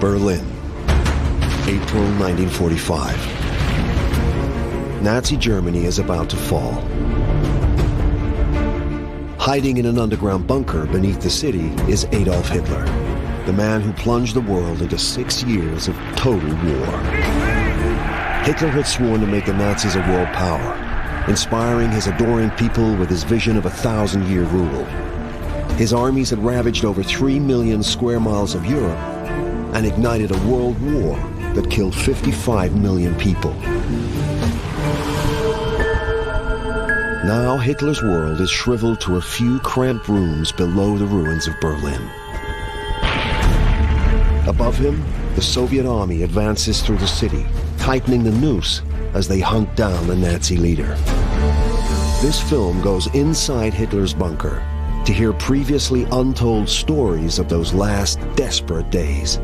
Berlin, April 1945. Nazi Germany is about to fall. Hiding in an underground bunker beneath the city is Adolf Hitler, the man who plunged the world into 6 years of total war. Hitler had sworn to make the Nazis a world power, inspiring his adoring people with his vision of a 1,000-year rule. His armies had ravaged over 3 million square miles of Europe and ignited a world war that killed 55 million people. Now Hitler's world is shriveled to a few cramped rooms below the ruins of Berlin. Above him, the Soviet army advances through the city, tightening the noose as they hunt down the Nazi leader. This film goes inside Hitler's bunker to hear previously untold stories of those last desperate days.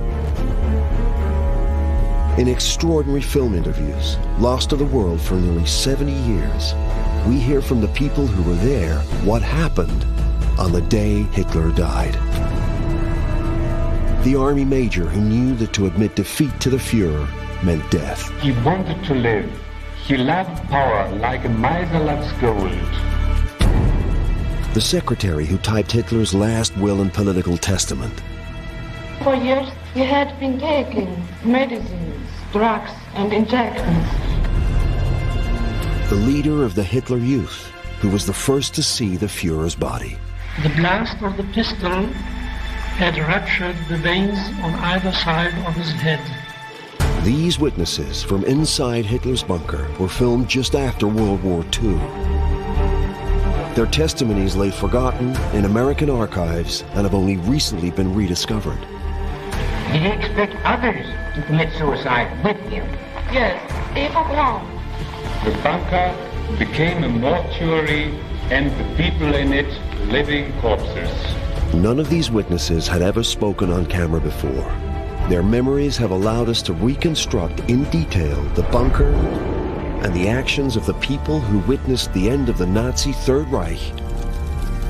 In extraordinary film interviews, lost to the world for nearly 70 years, we hear from the people who were there what happened on the day Hitler died. The army major who knew that to admit defeat to the Fuhrer meant death. He wanted to live. He loved power like a miser loves gold. The secretary who typed Hitler's last will and political testament. For years he had been taking medicines, drugs and injections. The leader of the Hitler Youth, who was the first to see the Fuhrer's body. The blast of the pistol had ruptured the veins on either side of his head. These witnesses from inside Hitler's bunker were filmed just after World War II. Their testimonies lay forgotten in American archives and have only recently been rediscovered. Did you expect others to commit suicide with him? Yes, Eva Braun. The bunker became a mortuary and the people in it living corpses. None of these witnesses had ever spoken on camera before. Their memories have allowed us to reconstruct in detail the bunker and the actions of the people who witnessed the end of the Nazi Third Reich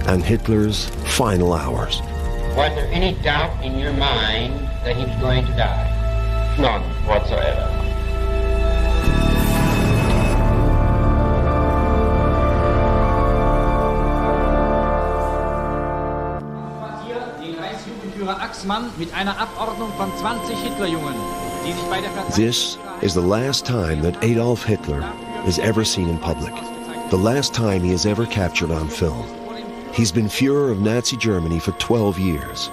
and Hitler's final hours. Was there any doubt in your mind that he was going to die? None whatsoever. This is the last time that Adolf Hitler is ever seen in public. The last time he is ever captured on film. He's been Führer of Nazi Germany for 12 years.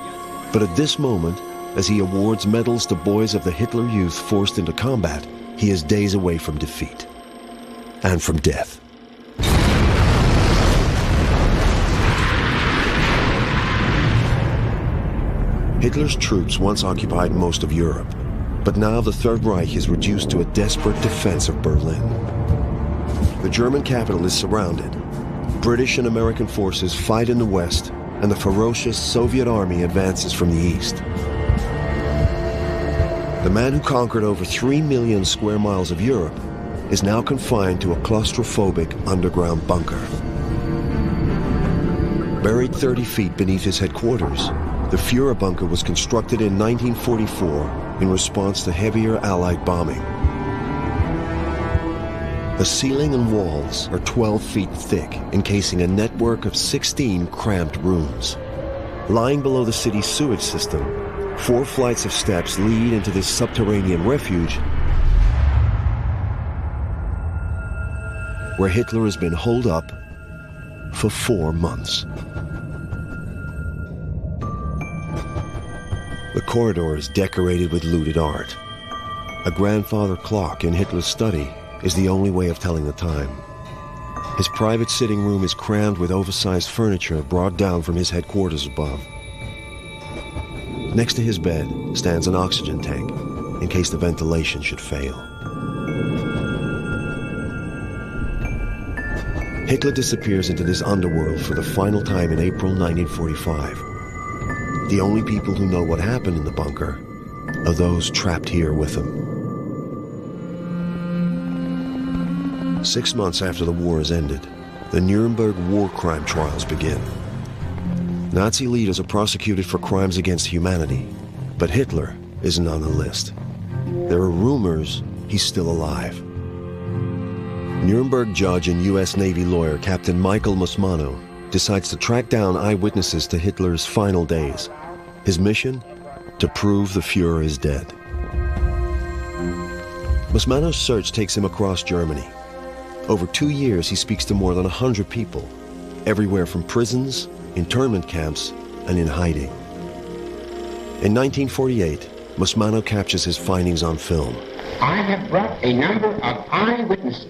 But at this moment, as he awards medals to boys of the Hitler Youth forced into combat, he is days away from defeat and from death. Hitler's troops once occupied most of Europe, but now the Third Reich is reduced to a desperate defense of Berlin. The German capital is surrounded. British and American forces fight in the west, and the ferocious Soviet army advances from the east. The man who conquered over 3 million square miles of Europe is now confined to a claustrophobic underground bunker. Buried 30 feet beneath his headquarters, the Führer bunker was constructed in 1944 in response to heavier Allied bombing. The ceiling and walls are 12 feet thick, encasing a network of 16 cramped rooms. Lying below the city's sewage system, 4 flights of steps lead into this subterranean refuge where Hitler has been holed up for 4 months. The corridor is decorated with looted art. A grandfather clock in Hitler's study is the only way of telling the time. His private sitting room is crammed with oversized furniture brought down from his headquarters above. Next to his bed stands an oxygen tank in case the ventilation should fail. Hitler disappears into this underworld for the final time in April 1945. The only people who know what happened in the bunker are those trapped here with him. 6 months after the war has ended, the Nuremberg war crime trials begin. Nazi leaders are prosecuted for crimes against humanity, but Hitler isn't on the list. There are rumors he's still alive. Nuremberg judge and U.S. Navy lawyer Captain Michael Musmano decides to track down eyewitnesses to Hitler's final days. His mission? To prove the Fuhrer is dead. Musmano's search takes him across Germany. Over 2 years, he speaks to more than 100 people, everywhere from prisons, internment camps, and in hiding. In 1948, Musmano captures his findings on film. I have brought a number of eyewitnesses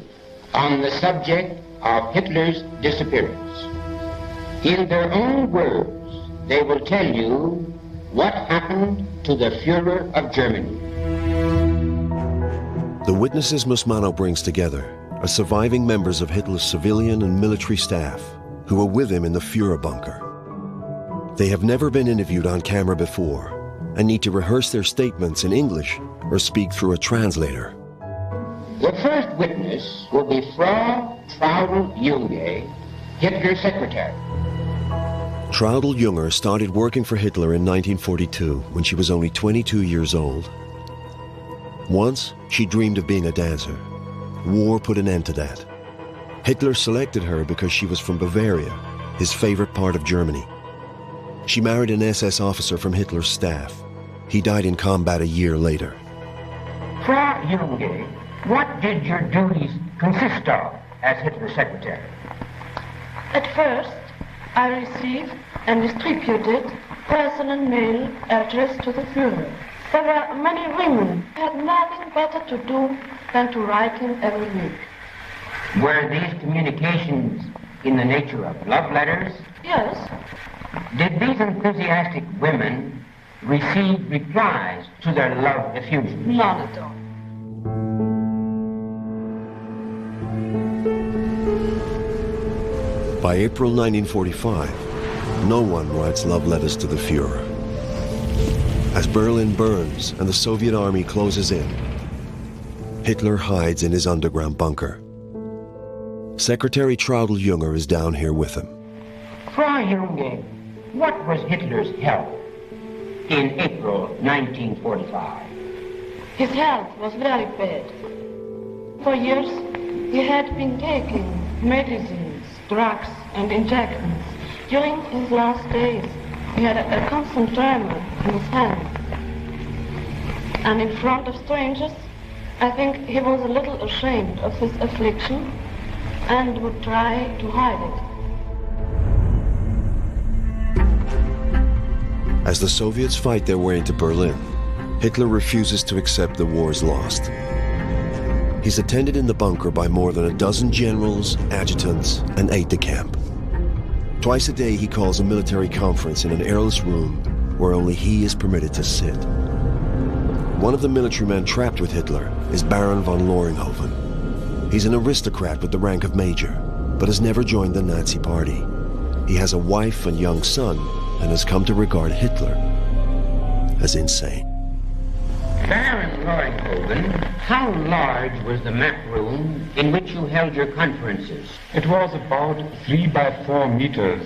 on the subject of Hitler's disappearance. In their own words, they will tell you what happened to the Fuhrer of Germany. The witnesses Musmano brings together are surviving members of Hitler's civilian and military staff who were with him in the Fuhrer bunker. They have never been interviewed on camera before and need to rehearse their statements in English or speak through a translator. The first witness will be Frau Traudl Junge, Hitler's secretary. Traudl Junge started working for Hitler in 1942 when she was only 22 years old. Once, she dreamed of being a dancer. War put an end to that. Hitler selected her because she was from Bavaria, his favorite part of Germany. She married an SS officer from Hitler's staff. He died in combat a year later. Frau Junge, what did your duties consist of as Hitler's secretary? At first, I received and distributed personal mail addressed to the Führer. There were many women who had nothing better to do than to write him every week. Were these communications in the nature of love letters? Yes, Did these enthusiastic women receive replies to their love effusions? none at all. By April 1945, no one writes love letters to the Fuhrer. As Berlin burns and the Soviet army closes in, Hitler hides in his underground bunker. Secretary Traudl Junge is down here with him. Frau Junge, what was Hitler's health in April 1945? His health was very bad. For years, he had been taking medicines, drugs, and injections. During his last days, he had a constant tremor in his hand. And in front of strangers, I think he was a little ashamed of his affliction and would try to hide it. As the Soviets fight their way into Berlin, Hitler refuses to accept the war's lost. He's attended in the bunker by more than a dozen generals, adjutants, and aides-de-camp. Twice a day he calls a military conference in an airless room where only he is permitted to sit. One of the military men trapped with Hitler is Baron von Loringhoven. He's an aristocrat with the rank of major, but has never joined the Nazi party. He has a wife and young son and has come to regard Hitler as insane. Baron Loringhoven, how large was the map room in which you held your conferences? It was about 3 by 4 meters,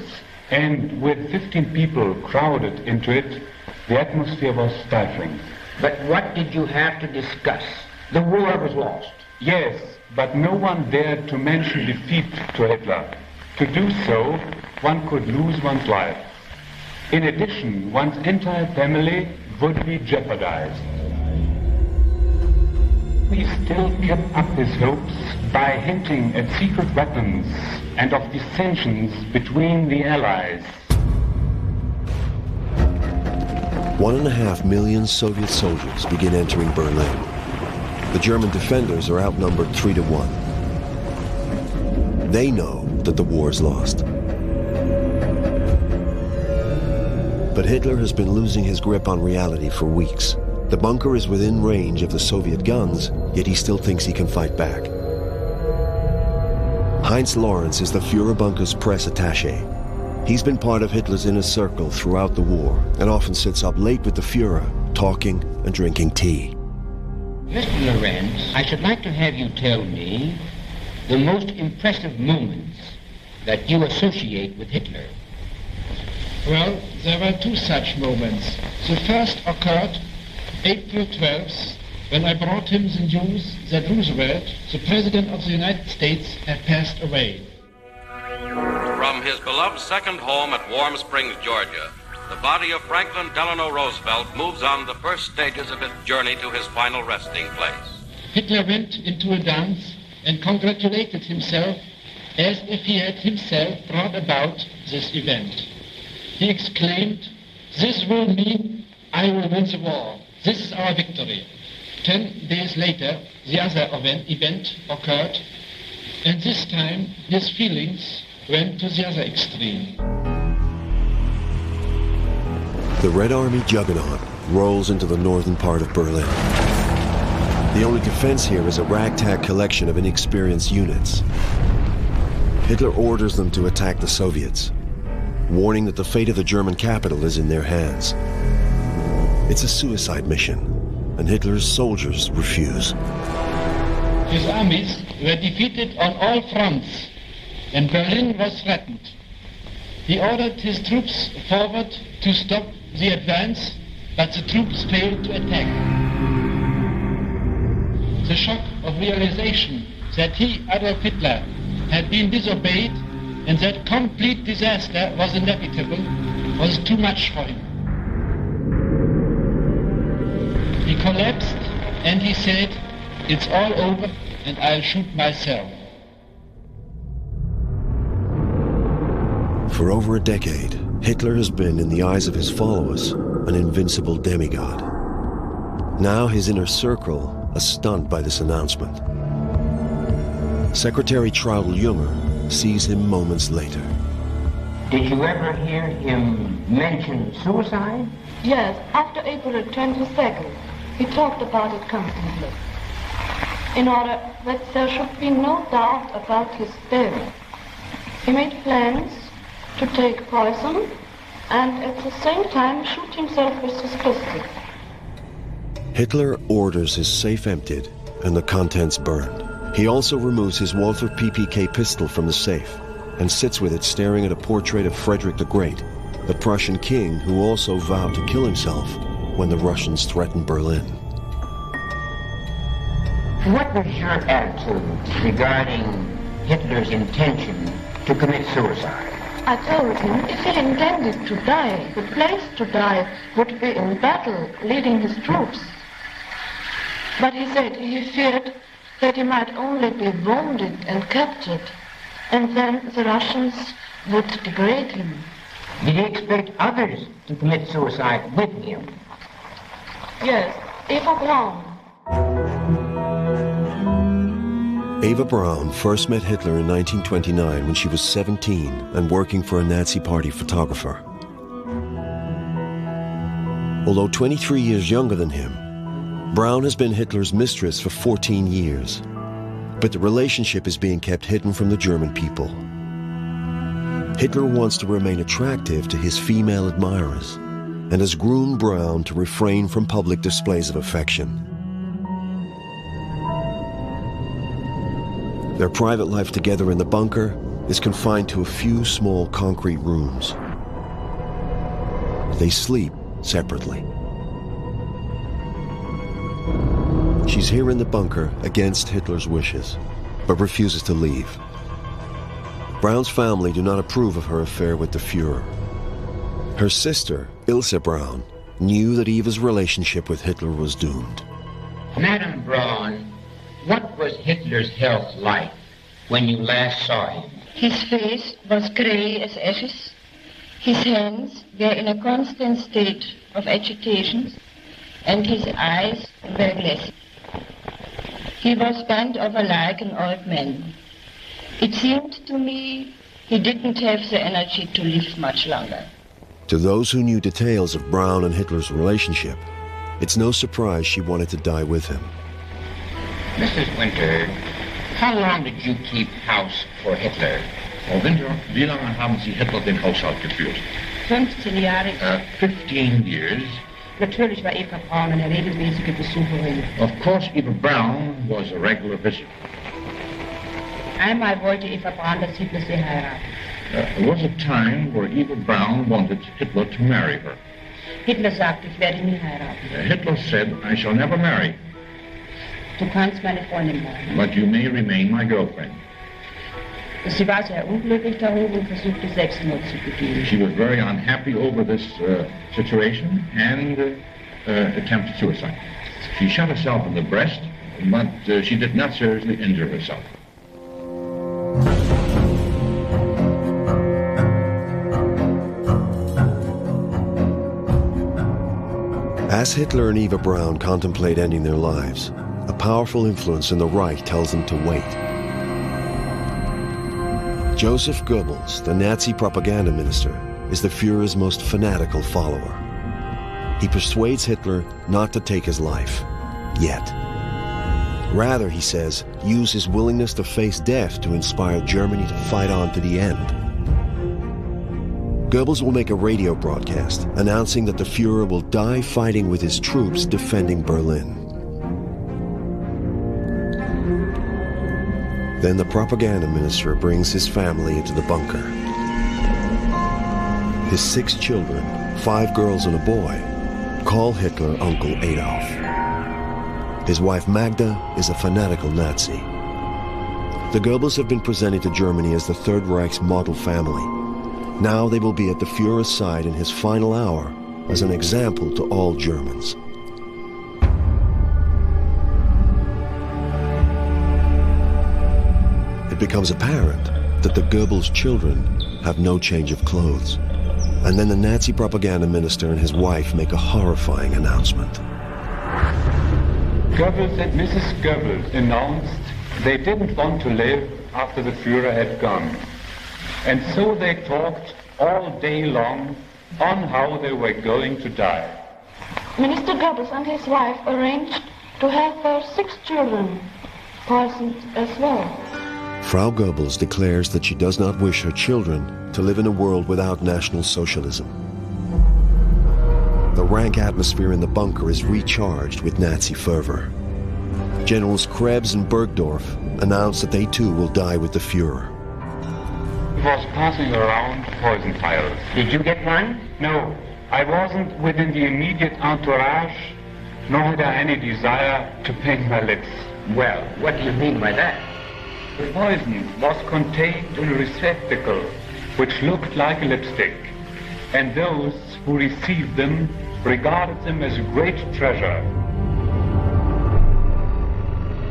and with 15 people crowded into it, the atmosphere was stifling. But what did you have to discuss? The war was lost. Yes, but no one dared to mention defeat to Hitler. To do so, one could lose one's life. In addition, one's entire family would be jeopardized. He still kept up his hopes by hinting at secret weapons and of dissensions between the Allies. 1.5 million Soviet soldiers begin entering Berlin. The German defenders are outnumbered 3 to 1. They know that the war is lost. But Hitler has been losing his grip on reality for weeks. The bunker is within range of the Soviet guns, yet he still thinks he can fight back. Heinz Lawrence is the Führer bunker's press attaché. He's been part of Hitler's inner circle throughout the war and often sits up late with the Führer, talking and drinking tea. Mr. Lorenz, I should like to have you tell me the most impressive moments that you associate with Hitler. Well, there were 2 such moments. The first occurred April 12th, when I brought him the news that Roosevelt, the President of the United States, had passed away. From his beloved second home at Warm Springs, Georgia, the body of Franklin Delano Roosevelt moves on the first stages of its journey to his final resting place. Hitler went into a dance and congratulated himself as if he had himself brought about this event. He exclaimed, "This will mean I will win the war. This is our victory." 10 days later, the other event occurred, and this time his feelings went to the other extreme. The Red Army juggernaut rolls into the northern part of Berlin. The only defense here is a ragtag collection of inexperienced units. Hitler orders them to attack the Soviets, warning that the fate of the German capital is in their hands. It's a suicide mission, and Hitler's soldiers refuse. His armies were defeated on all fronts, and Berlin was threatened. He ordered his troops forward to stop the advance, but the troops failed to attack. The shock of realization that he, Adolf Hitler, had been disobeyed and that complete disaster was inevitable was too much for him. He collapsed and he said, "It's all over and I'll shoot myself." For over a decade, Hitler has been, in the eyes of his followers, an invincible demigod. Now his inner circle is stunned by this announcement. Secretary Traudl Junger sees him moments later. Did you ever hear him mention suicide? Yes, after April 22nd, he talked about it constantly, in order that there should be no doubt about his death. He made plans to take poison and at the same time shoot himself with his pistol. Hitler orders his safe emptied and the contents burned. He also removes his Walther PPK pistol from the safe and sits with it staring at a portrait of Frederick the Great, the Prussian king who also vowed to kill himself when the Russians threatened Berlin. What was your attitude regarding Hitler's intention to commit suicide? I told him if he intended to die, the place to die would be in battle, leading his troops. But he said he feared that he might only be wounded and captured, and then the Russians would degrade him. Did he expect others to commit suicide with him? Yes, Eva Braun. Eva Braun first met Hitler in 1929 when she was 17 and working for a Nazi Party photographer. Although 23 years younger than him, Braun has been Hitler's mistress for 14 years, but the relationship is being kept hidden from the German people. Hitler wants to remain attractive to his female admirers and has groomed Braun to refrain from public displays of affection. Their private life together in the bunker is confined to a few small concrete rooms. They sleep separately. She's here in the bunker against Hitler's wishes, but refuses to leave. Braun's family do not approve of her affair with the Fuhrer. Her sister, Ilse Braun, knew that Eva's relationship with Hitler was doomed. Madame Braun, what was Hitler's health like when you last saw him? His face was grey as ashes. His hands were in a constant state of agitation, and his eyes were glassy. He was bent over like an old man. It seemed to me he didn't have the energy to live much longer. To those who knew details of Braun and Hitler's relationship, it's no surprise she wanted to die with him. Mrs. Winter, how long did you keep house for Hitler? Frau Winter, wie lange haben Sie Hitler den Haushalt geführt? 15 Jahre. 15 years. Natürlich war Eva Braun eine regelmäßige Besucherin. Of course, Eva Braun was a regular visitor. Einmal wollte Eva Braun, dass Hitler sie heiraten. There was a time where Eva Braun wanted Hitler to marry her. Hitler sagt, ich werde nie heiraten. Hitler said, I shall never marry, Du kannst meine Freundin bleiben. but you may remain my girlfriend. Sie war sehr unglücklich darüber und versuchte Selbstmord zu begehen. She was very unhappy over this situation and attempted suicide. She shot herself in the breast, but she did not seriously injure herself. As Hitler and Eva Braun contemplate ending their lives, a powerful influence in the Reich tells them to wait. Joseph Goebbels, the Nazi propaganda minister, is the Führer's most fanatical follower. He persuades Hitler not to take his life, yet. Rather, he says, use his willingness to face death to inspire Germany to fight on to the end. Goebbels will make a radio broadcast announcing that the Führer will die fighting with his troops defending Berlin. Then the propaganda minister brings his family into the bunker. His 6 children, 5 girls and a boy, call Hitler Uncle Adolf. His wife Magda is a fanatical Nazi. The Goebbels have been presented to Germany as the Third Reich's model family. Now they will be at the Führer's side in his final hour as an example to all Germans. It becomes apparent that the Goebbels' children have no change of clothes. And then the Nazi propaganda minister and his wife make a horrifying announcement. Goebbels and Mrs. Goebbels announced they didn't want to live after the Führer had gone. And so they talked all day long on how they were going to die. Minister Goebbels and his wife arranged to have their 6 children poisoned as well. Frau Goebbels declares that she does not wish her children to live in a world without National Socialism. The rank atmosphere in the bunker is recharged with Nazi fervor. Generals Krebs and Bergdorf announce that they too will die with the Führer. It was passing around poison vials. Did you get one? No, I wasn't within the immediate entourage, nor had I any desire to paint my lips. Well, what do you mean by that? The poison was contained in a receptacle which looked like a lipstick, and those who received them regarded them as a great treasure.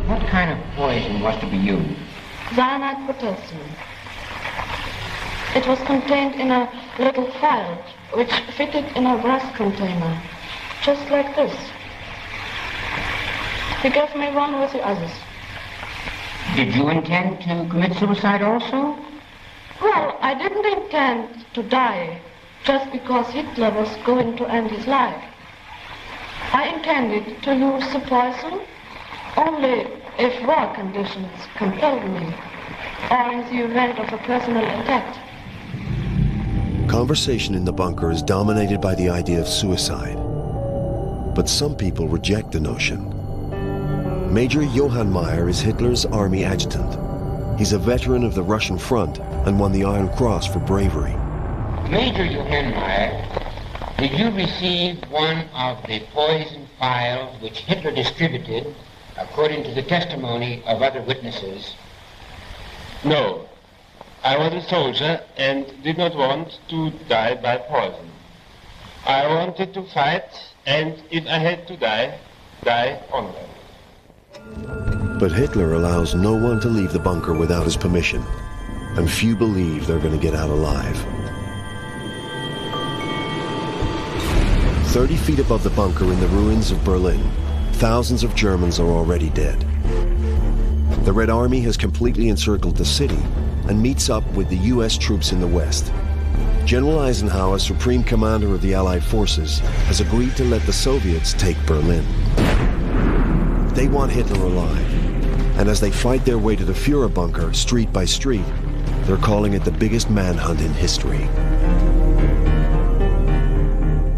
What kind of poison was to be used? Cyanide potassium. It was contained in a little vial which fitted in a brass container, just like this. He gave me one with the others. Did you intend to commit suicide also? Well, I didn't intend to die just because Hitler was going to end his life. I intended to use the poison only if war conditions compelled me, or in the event of a personal attack. Conversation in the bunker is dominated by the idea of suicide. But some people reject the notion. Major Johann Meyer is Hitler's army adjutant. He's a veteran of the Russian front and won the Iron Cross for bravery. Major Johann Meyer, did you receive one of the poison vials which Hitler distributed, according to the testimony of other witnesses? No. I was a soldier and did not want to die by poison. I wanted to fight, and if I had to die, die honorably. But Hitler allows no one to leave the bunker without his permission, and few believe they're going to get out alive. 30 feet above the bunker in the ruins of Berlin, thousands of Germans are already dead. The Red Army has completely encircled the city and meets up with the U.S. troops in the west. General Eisenhower, Supreme Commander of the Allied forces, has agreed to let the Soviets take Berlin. They want Hitler alive, and as they fight their way to the Führer bunker, street by street, they're calling it the biggest manhunt in history.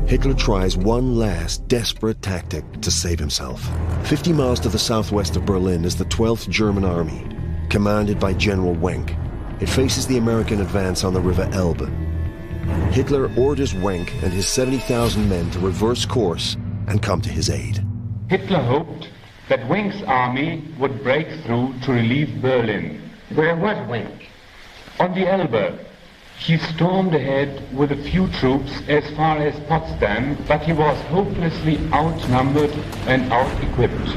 Hitler tries one last desperate tactic to save himself. 50 miles to the southwest of Berlin is the 12th German Army, commanded by General Wenck. It faces the American advance on the River Elbe. Hitler orders Wenck and his 70,000 men to reverse course and come to his aid. Hitler hoped that Wenck's army would break through to relieve Berlin. Where was Wenck? On the Elbe, he stormed ahead with a few troops as far as Potsdam, but he was hopelessly outnumbered and out-equipped.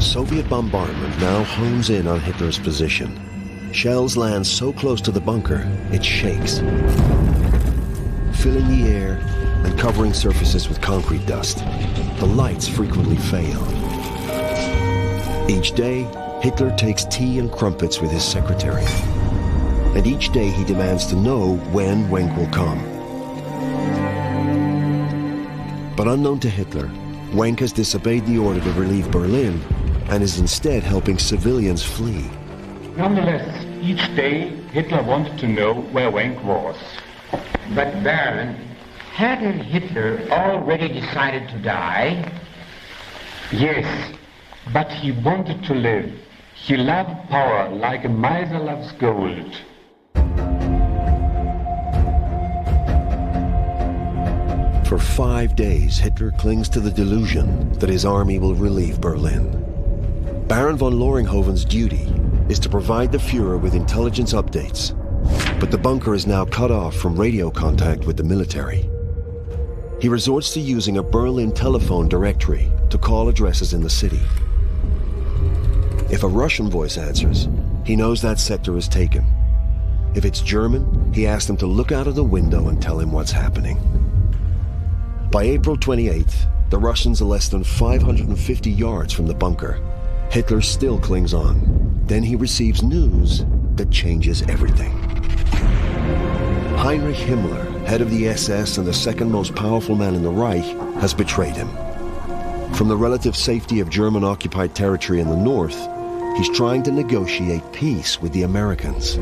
Soviet bombardment now hones in on Hitler's position. Shells land so close to the bunker, it shakes, filling the air and covering surfaces with concrete dust. The lights frequently fail. Each day, Hitler takes tea and crumpets with his secretary. And each day he demands to know when Wenck will come. But unknown to Hitler, Wenck has disobeyed the order to relieve Berlin and is instead helping civilians flee. Nonetheless, each day Hitler wanted to know where Wenck was. But Baron, hadn't Hitler already decided to die? Yes, but he wanted to live. He loved power like a miser loves gold. For 5 days, Hitler clings to the delusion that his army will relieve Berlin. Baron von Loringhoven's duty is to provide the Fuhrer with intelligence updates, but the bunker is now cut off from radio contact with the military. He resorts to using a Berlin telephone directory to call addresses in the city. If a Russian voice answers, he knows that sector is taken. If it's German, he asks them to look out of the window and tell him what's happening. By April 28th, the Russians are less than 550 yards from the bunker. Hitler still clings on. Then he receives news that changes everything. Heinrich Himmler, head of the SS and the second most powerful man in the Reich, has betrayed him. From the relative safety of German-occupied territory in the north, he's trying to negotiate peace with the Americans.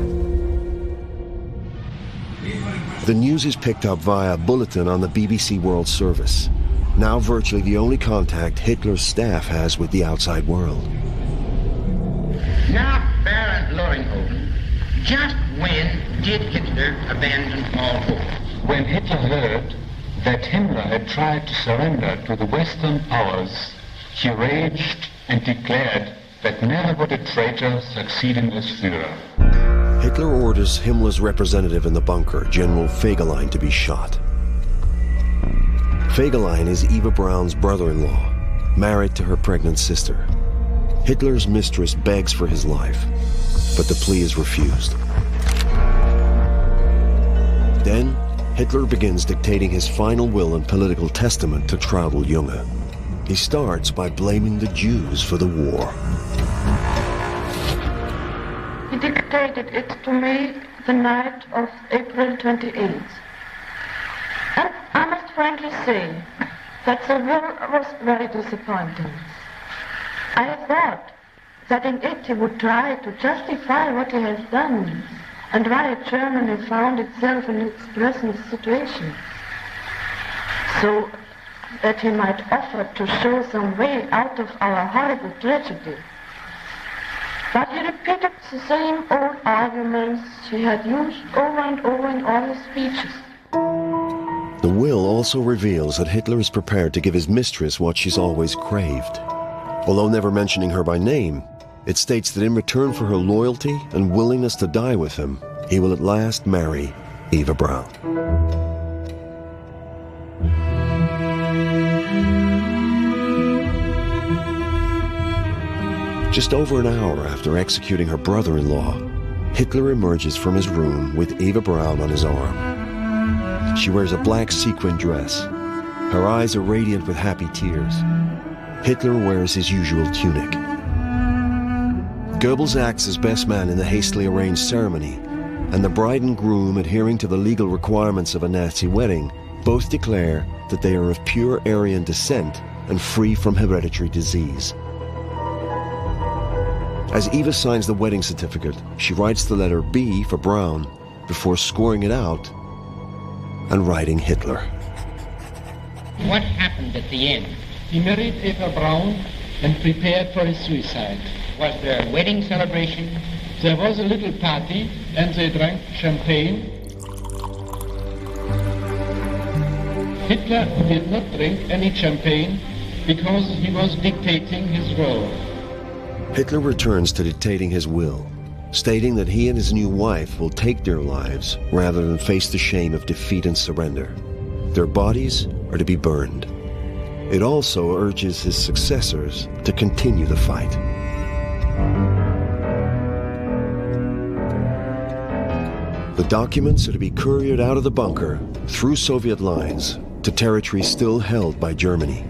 The news is picked up via a bulletin on the BBC World Service, now virtually the only contact Hitler's staff has with the outside world. Now, Baron Loringhoven, just when did Hitler abandon all hope? When Hitler heard that Himmler had tried to surrender to the Western powers, he raged and declared that never would a traitor succeed in as Führer. Hitler orders Himmler's representative in the bunker, General Fegelein, to be shot. Fegelein is Eva Braun's brother-in-law, married to her pregnant sister. Hitler's mistress begs for his life, but the plea is refused. Then, Hitler begins dictating his final will and political testament to Traudl Junge. He starts by blaming the Jews for the war. He dictated it to me the night of April 28th. And I must frankly say that the will was very disappointing. I thought that in it he would try to justify what he has done and why Germany found itself in its present situation, so that he might offer to show some way out of our horrible tragedy. But he repeated the same old arguments he had used over and over in all his speeches. The will also reveals that Hitler is prepared to give his mistress what she's always craved. Although never mentioning her by name, it states that in return for her loyalty and willingness to die with him, he will at last marry Eva Braun. Just over an hour after executing her brother-in-law, Hitler emerges from his room with Eva Braun on his arm. She wears a black sequin dress. Her eyes are radiant with happy tears. Hitler wears his usual tunic. Goebbels acts as best man in the hastily arranged ceremony, and the bride and groom, adhering to the legal requirements of a Nazi wedding, both declare that they are of pure Aryan descent and free from hereditary disease. As Eva signs the wedding certificate, she writes the letter B for Braun before scoring it out and writing Hitler. What happened at the end? He married Eva Braun and prepared for his suicide. Was there a wedding celebration? There was a little party and they drank champagne. Hitler did not drink any champagne because he was dictating his will. Hitler returns to dictating his will, stating that he and his new wife will take their lives rather than face the shame of defeat and surrender. Their bodies are to be burned. It also urges his successors to continue the fight. The documents are to be couriered out of the bunker through Soviet lines to territory still held by Germany.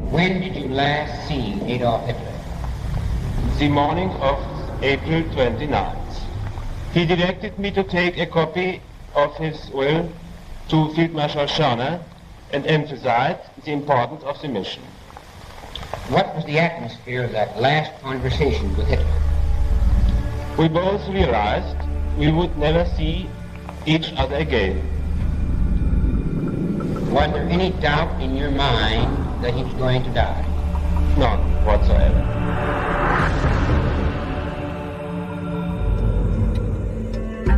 When did you last see Adolf Hitler? The morning of April 29th. He directed me to take a copy of his will to Field Marshal Schörner and emphasize the importance of the mission. What was the atmosphere of that last conversation with Hitler? We both realized we would never see each other again. Was there any doubt in your mind that he was going to die? None whatsoever.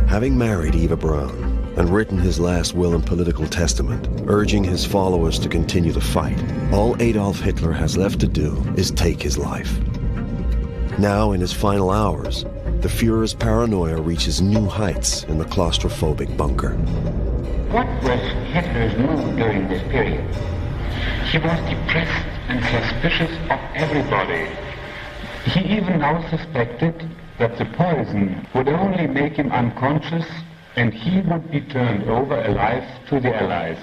Having married Eva Braun and written his last will and political testament, urging his followers to continue the fight, all Adolf Hitler has left to do is take his life. Now, in his final hours, the Führer's paranoia reaches new heights in the claustrophobic bunker. What was Hitler's mood during this period? He was depressed and suspicious of everybody. He even now suspected that the poison would only make him unconscious and he would be turned over alive to the Allies.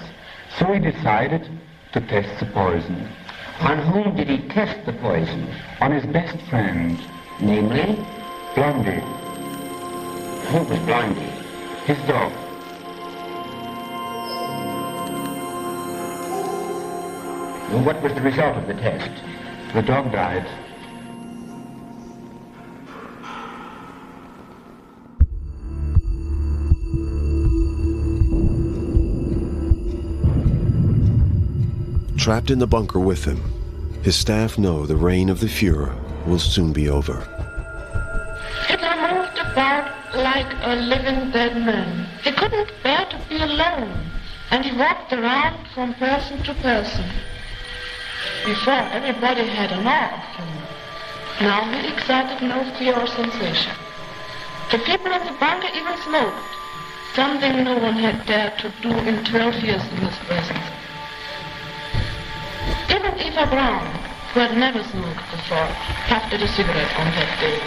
So he decided to test the poison. On whom did he test the poison? On his best friend. Namely? Blondie. Who was Blondie? His dog. Well, what was the result of the test? The dog died. Trapped in the bunker with him, his staff know the reign of the Führer will soon be over. Hitler moved about like a living dead man. He couldn't bear to be alone, and he walked around from person to person. Before, everybody had an awe of him. Now he excited no fear or sensation. The people in the bunker even smoked, something no one had dared to do in 12 years in his presence. Even Eva Braun, who had never smoked before, puffed at a cigarette on that day.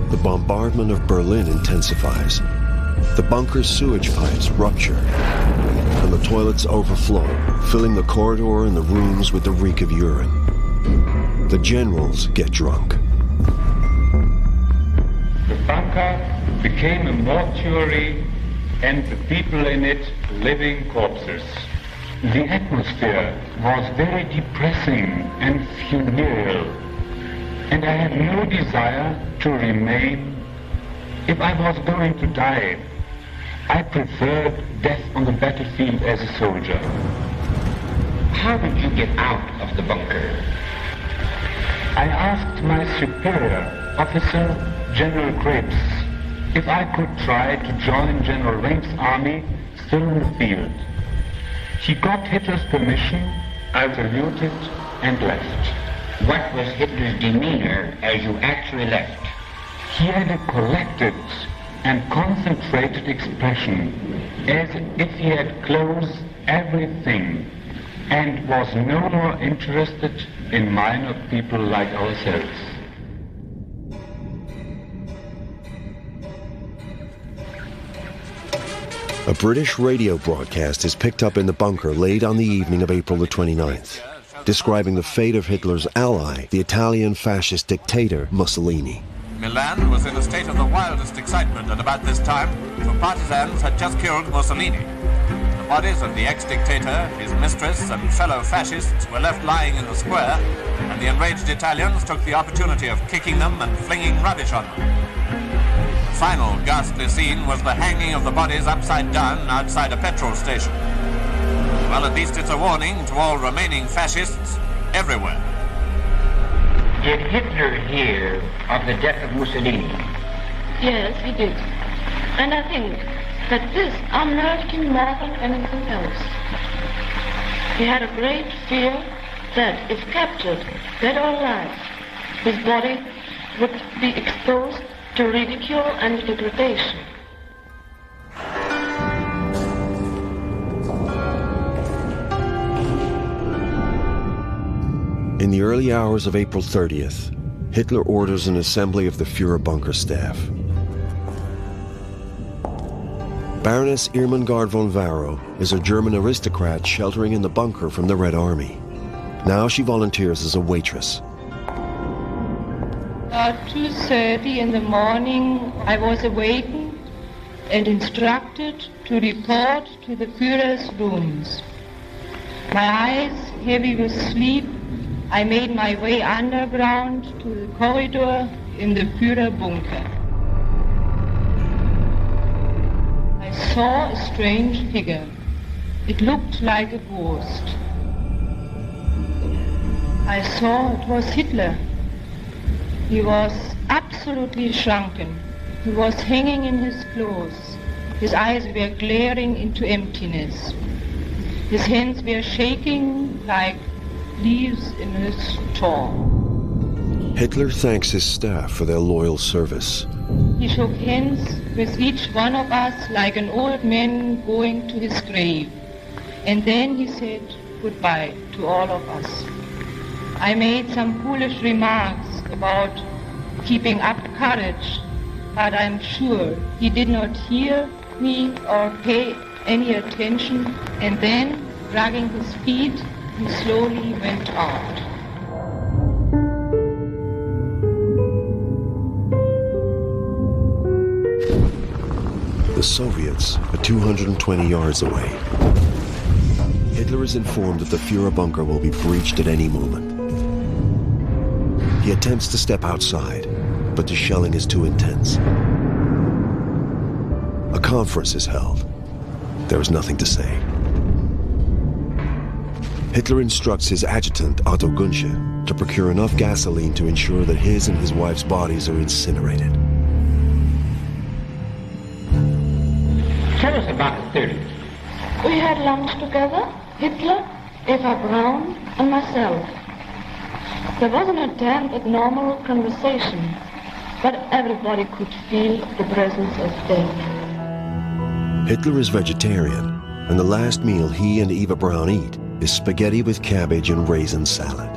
The bombardment of Berlin intensifies. The bunker's sewage pipes rupture, and the toilets overflow, filling the corridor and the rooms with the reek of urine. The generals get drunk. The bunker became a mortuary and the people in it living corpses. The atmosphere was very depressing and funereal, and I had no desire to remain. If I was going to die, I preferred death on the battlefield as a soldier. How did you get out of the bunker? I asked my superior, Officer General Krebs, if I could try to join General Wenck's army still in the field. He got Hitler's permission, I saluted and left. What was Hitler's demeanor as you actually left? He had a collected and concentrated expression, as if he had closed everything and was no more interested in minor people like ourselves. A British radio broadcast is picked up in the bunker late on the evening of April the 29th, describing the fate of Hitler's ally, the Italian fascist dictator Mussolini. Milan was in a state of the wildest excitement at about this time, for partisans had just killed Mussolini. The bodies of the ex-dictator, his mistress, and fellow fascists were left lying in the square, and the enraged Italians took the opportunity of kicking them and flinging rubbish on them. The final ghastly scene was the hanging of the bodies upside down outside a petrol station. Well, at least it's a warning to all remaining fascists everywhere. Did Hitler hear of the death of Mussolini? Yes, he did. And I think that this unnerved him more than anything else. He had a great fear that, if captured, dead or alive, his body would be exposed to ridicule and degradation. In the early hours of April 30th, Hitler orders an assembly of the Führer bunker staff. Baroness Irmengard von Varro is a German aristocrat sheltering in the bunker from the Red Army. Now she volunteers as a waitress. At 2:30 in the morning, I was awakened and instructed to report to the Führer's rooms. My eyes heavy with sleep, I made my way underground to the corridor in the Führer bunker. I saw a strange figure. It looked like a ghost. I saw it was Hitler. He was absolutely shrunken. He was hanging in his clothes. His eyes were glaring into emptiness. His hands were shaking like leaves in his storm. Hitler thanks his staff for their loyal service. He shook hands with each one of us like an old man going to his grave. And then he said goodbye to all of us. I made some foolish remarks about keeping up courage, but I'm sure he did not hear me or pay any attention, and then, dragging his feet, he slowly went out. The Soviets are 220 yards away. Hitler is informed that the Führer bunker will be breached at any moment. He attempts to step outside, but the shelling is too intense. A conference is held. There is nothing to say. Hitler instructs his adjutant, Otto Gunsche, to procure enough gasoline to ensure that his and his wife's bodies are incinerated. Tell us about the 30th. We had lunch together, Hitler, Eva Braun, and myself. There was an attempt at normal conversation, but everybody could feel the presence of death. Hitler is vegetarian, and the last meal he and Eva Braun eat is spaghetti with cabbage and raisin salad.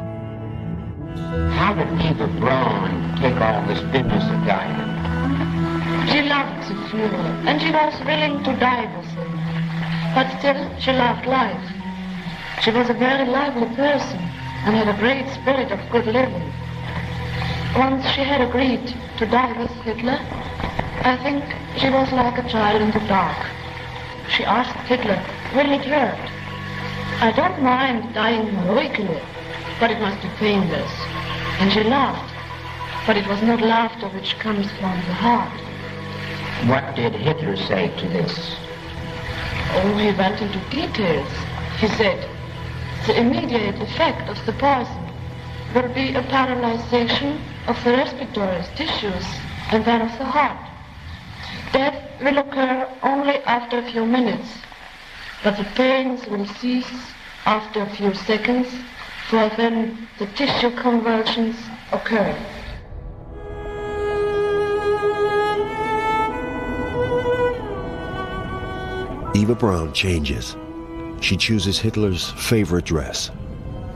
How did Eva Braun take all this business of dying? She loved the Führer, and she was willing to die with him. But still, she loved life. She was a very lively person and had a great spirit of good living. Once she had agreed to die with Hitler, I think she was like a child in the dark. She asked Hitler, will it hurt? I don't mind dying heroically, but it must be painless. And she laughed, but it was not laughter which comes from the heart. What did Hitler say to this? Oh, he went into details. He said, the immediate effect of the poison will be a paralyzation of the respiratory tissues and then of the heart. Death will occur only after a few minutes, but the pains will cease after a few seconds, for then the tissue convulsions occur. Eva Braun changes. She chooses Hitler's favorite dress,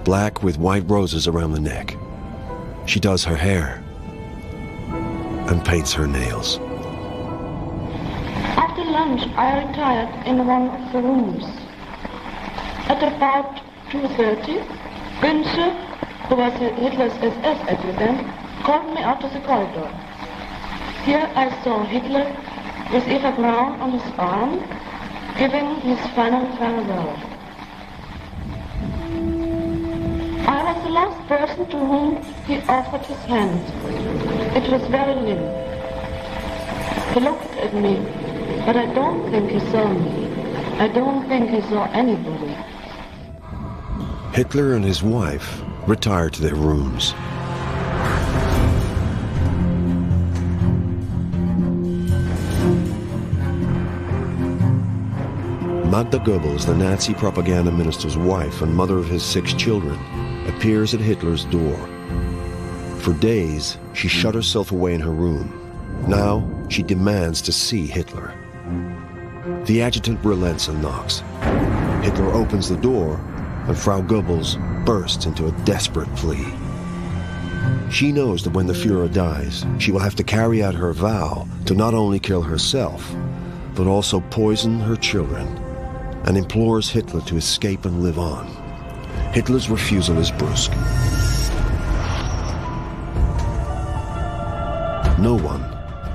black with white roses around the neck. She does her hair and paints her nails. After lunch, I retired in one of the rooms. At about 2:30, Gunsche, who was Hitler's SS adjutant, called me out to the corridor. Here I saw Hitler with Eva Braun on his arm, giving his final farewell. I was the last person to whom he offered his hand. It was very limp. He looked at me, but I don't think he saw me. I don't think he saw anybody. Hitler and his wife retire to their rooms. Magda Goebbels, the Nazi propaganda minister's wife and mother of his 6 children, appears at Hitler's door. For days, she shut herself away in her room. Now, she demands to see Hitler. The adjutant relents and knocks. Hitler opens the door, and Frau Goebbels bursts into a desperate plea. She knows that when the Führer dies, she will have to carry out her vow to not only kill herself, but also poison her children, and implores Hitler to escape and live on. Hitler's refusal is brusque. No one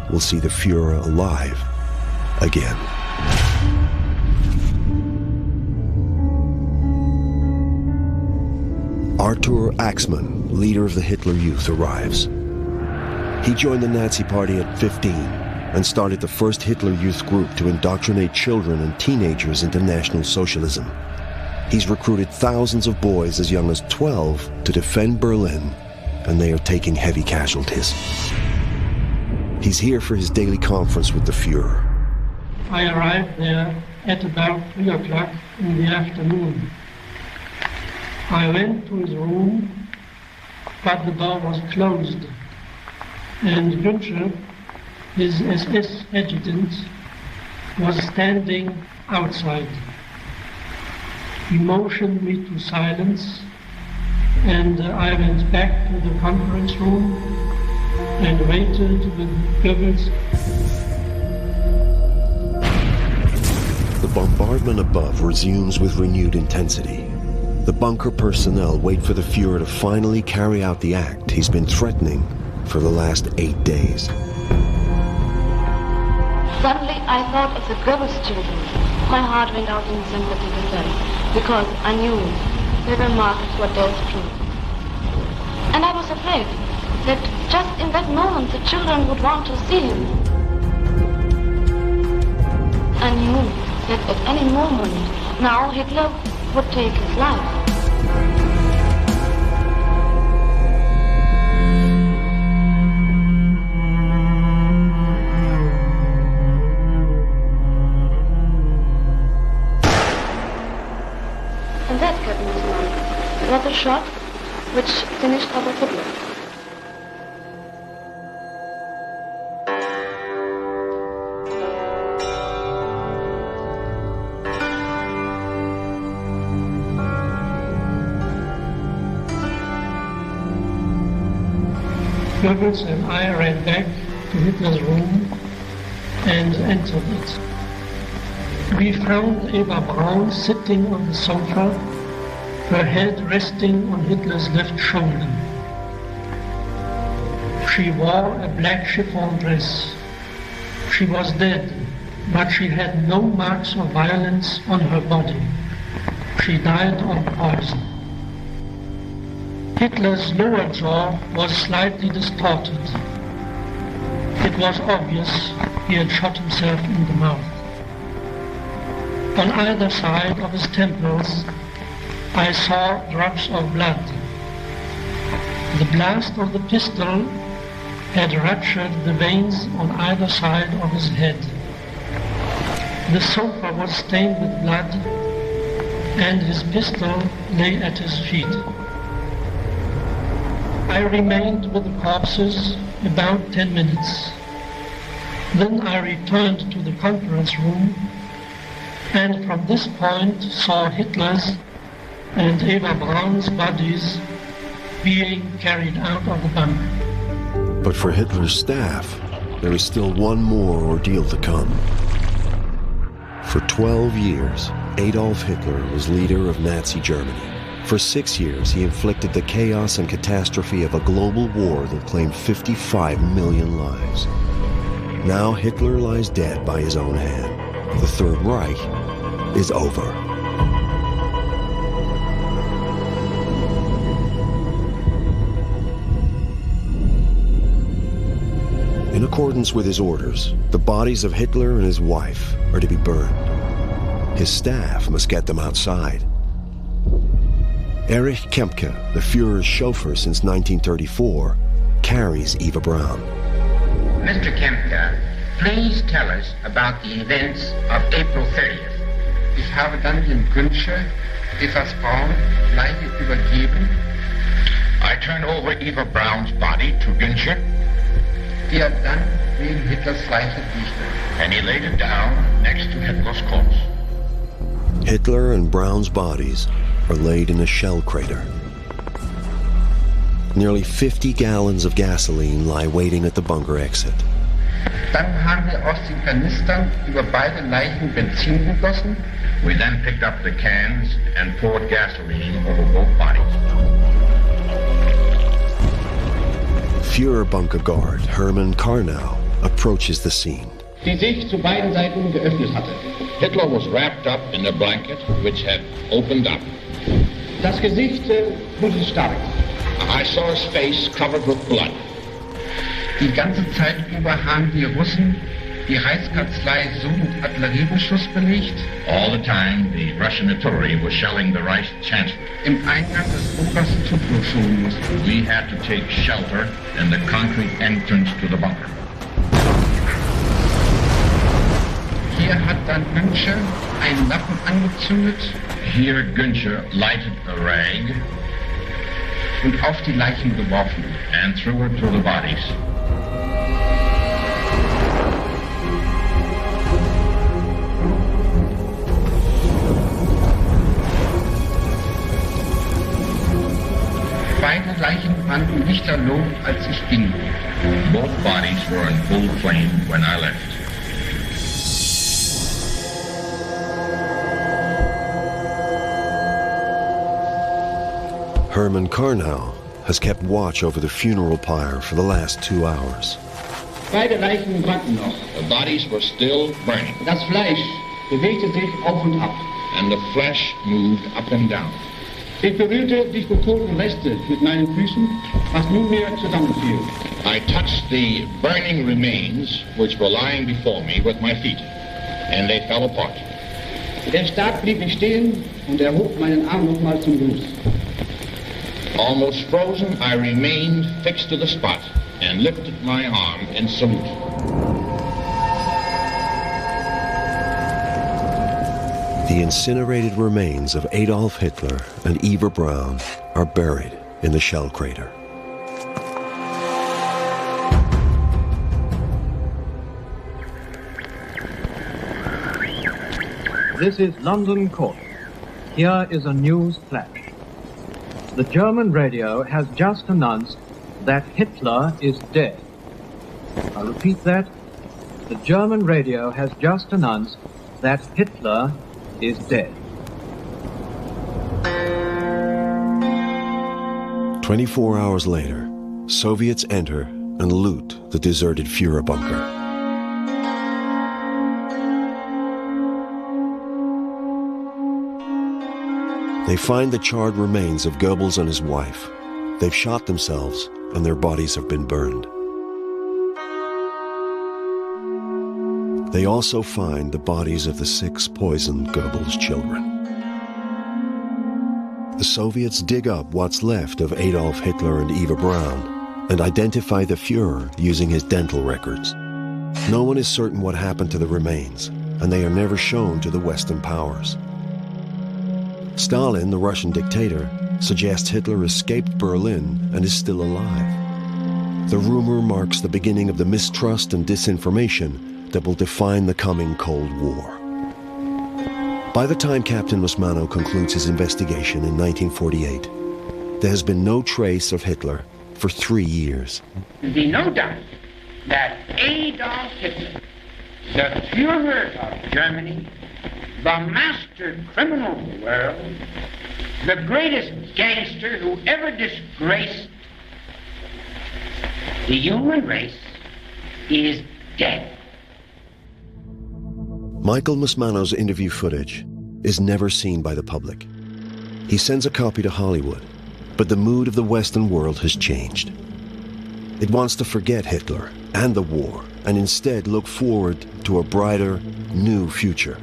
will see the Führer alive again. Arthur Axmann, leader of the Hitler Youth, arrives. He joined the Nazi Party at 15 and started the first Hitler Youth group to indoctrinate children and teenagers into National Socialism. He's recruited thousands of boys as young as 12 to defend Berlin, and they are taking heavy casualties. He's here for his daily conference with the Führer. I arrived there at about 3 o'clock in the afternoon. I went to his room, but the door was closed, and Günther, his SS adjutant, was standing outside. He motioned me to silence, and I went back to the conference room and waited with Goebbels. The bombardment above resumes with renewed intensity. The bunker personnel wait for the Führer to finally carry out the act he's been threatening for the last 8 days. Suddenly I thought of the Goebbels children. My heart went out in sympathy with them, because I knew they were marked for death too. And I was afraid that just in that moment the children would want to see him. I knew that at any moment now Hitler would take his life. And that got me to life. It was a shot which finished Adolf Hitler. Goebbels and I ran back to Hitler's room and entered it. We found Eva Braun sitting on the sofa, her head resting on Hitler's left shoulder. She wore a black chiffon dress. She was dead, but she had no marks of violence on her body. She died of poison. Hitler's lower jaw was slightly distorted. It was obvious he had shot himself in the mouth. On either side of his temples, I saw drops of blood. The blast of the pistol had ruptured the veins on either side of his head. The sofa was stained with blood, and his pistol lay at his feet. I remained with the corpses about 10 minutes. Then I returned to the conference room, and from this point saw Hitler's and Eva Braun's bodies being carried out of the bunker. But for Hitler's staff, there is still one more ordeal to come. For 12 years, Adolf Hitler was leader of Nazi Germany. For 6 years, he inflicted the chaos and catastrophe of a global war that claimed 55 million lives. Now Hitler lies dead by his own hand. The Third Reich is over. In accordance with his orders, the bodies of Hitler and his wife are to be burned. His staff must get them outside. Erich Kempke, the Führer's chauffeur since 1934, carries Eva Braun. Mr. Kempke, please tell us about the events of April 30th. Ich habe dann dem Günsche Evas Braun Leiche übergeben. I turned over Eva Braun's body to Günsche, Der dann neben Hitlers Leiche liegte. and he laid it down next to Hitler's corpse. Hitler and Braun's bodies are laid in a shell crater. Nearly 50 gallons of gasoline lie waiting at the bunker exit. Dann haben wir aus den Kanistern über beide Leichen Benzin gegossen. We then picked up the cans and poured gasoline over both bodies. Führerbunker guard Hermann Karnau approaches the scene. Die sich zu beiden Seiten geöffnet hatte. Hitler was wrapped up in a blanket which had opened up. Das Gesicht blutet stark. I saw his face covered with blood. Die ganze Zeit über haben die Russen die Reichskanzlei so mit Artilleriebeschuss belegt. All the time, the Russian artillery was shelling the Reichschancellor. Im Eingang des Bunkers Zuflucht schonen mussten. We had to take shelter in the concrete entrance to the bunker. Hier hat dann Günsche einen Lappen angezündet. Here, Günsche lighted a rag und auf die Leichen geworfen and threw it to the bodies. Beide Leichen brannten lichterloh, als ich ging. Both bodies were in full flame when I left. Hermann Karnau has kept watch over the funeral pyre for the last 2 hours. Beide Leichen brannten noch. The bodies were still burning. Das Fleisch bewegte sich auf und ab. And the flesh moved up and down. Ich berührte die gekohlten Reste mit meinen Füßen, was nunmehr zusammenfiel. I touched the burning remains which were lying before me with my feet, and they fell apart. Erstarrt blieb ich stehen und erhob meinen Arm nochmal zum Gruß. Almost frozen, I remained fixed to the spot and lifted my arm in salute. The incinerated remains of Adolf Hitler and Eva Braun are buried in the shell crater. This is London Court. Here is a news flash. The German radio has just announced that Hitler is dead. I repeat that. The German radio has just announced that Hitler is dead. 24 hours later, Soviets enter and loot the deserted Führer bunker. They find the charred remains of Goebbels and his wife. They've shot themselves, and their bodies have been burned. They also find the bodies of the 6 poisoned Goebbels children. The Soviets dig up what's left of Adolf Hitler and Eva Braun and identify the Führer using his dental records. No one is certain what happened to the remains, and they are never shown to the Western powers. Stalin, the Russian dictator, suggests Hitler escaped Berlin and is still alive. The rumor marks the beginning of the mistrust and disinformation that will define the coming Cold War. By the time Captain Musmano concludes his investigation in 1948, there has been no trace of Hitler for 3 years. Be no doubt that Adolf Hitler, the Führer of Germany, the master criminal of the world, the greatest gangster who ever disgraced the human race, is dead. Michael Musmano's interview footage is never seen by the public. He sends a copy to Hollywood, but the mood of the Western world has changed. It wants to forget Hitler and the war and instead look forward to a brighter, new future.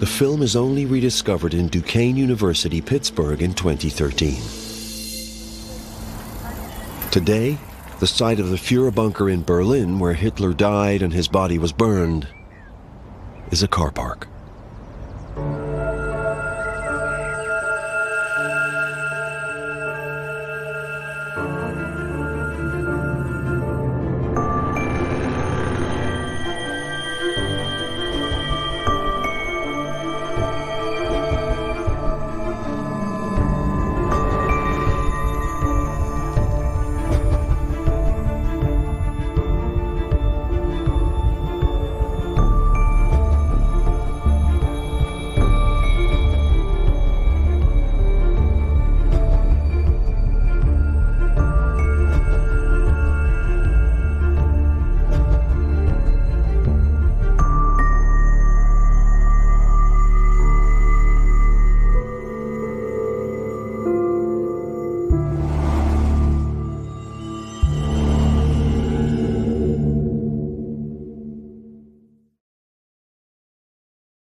The film is only rediscovered in Duquesne University, Pittsburgh in 2013. Today, the site of the Führer bunker in Berlin, where Hitler died and his body was burned, is a car park.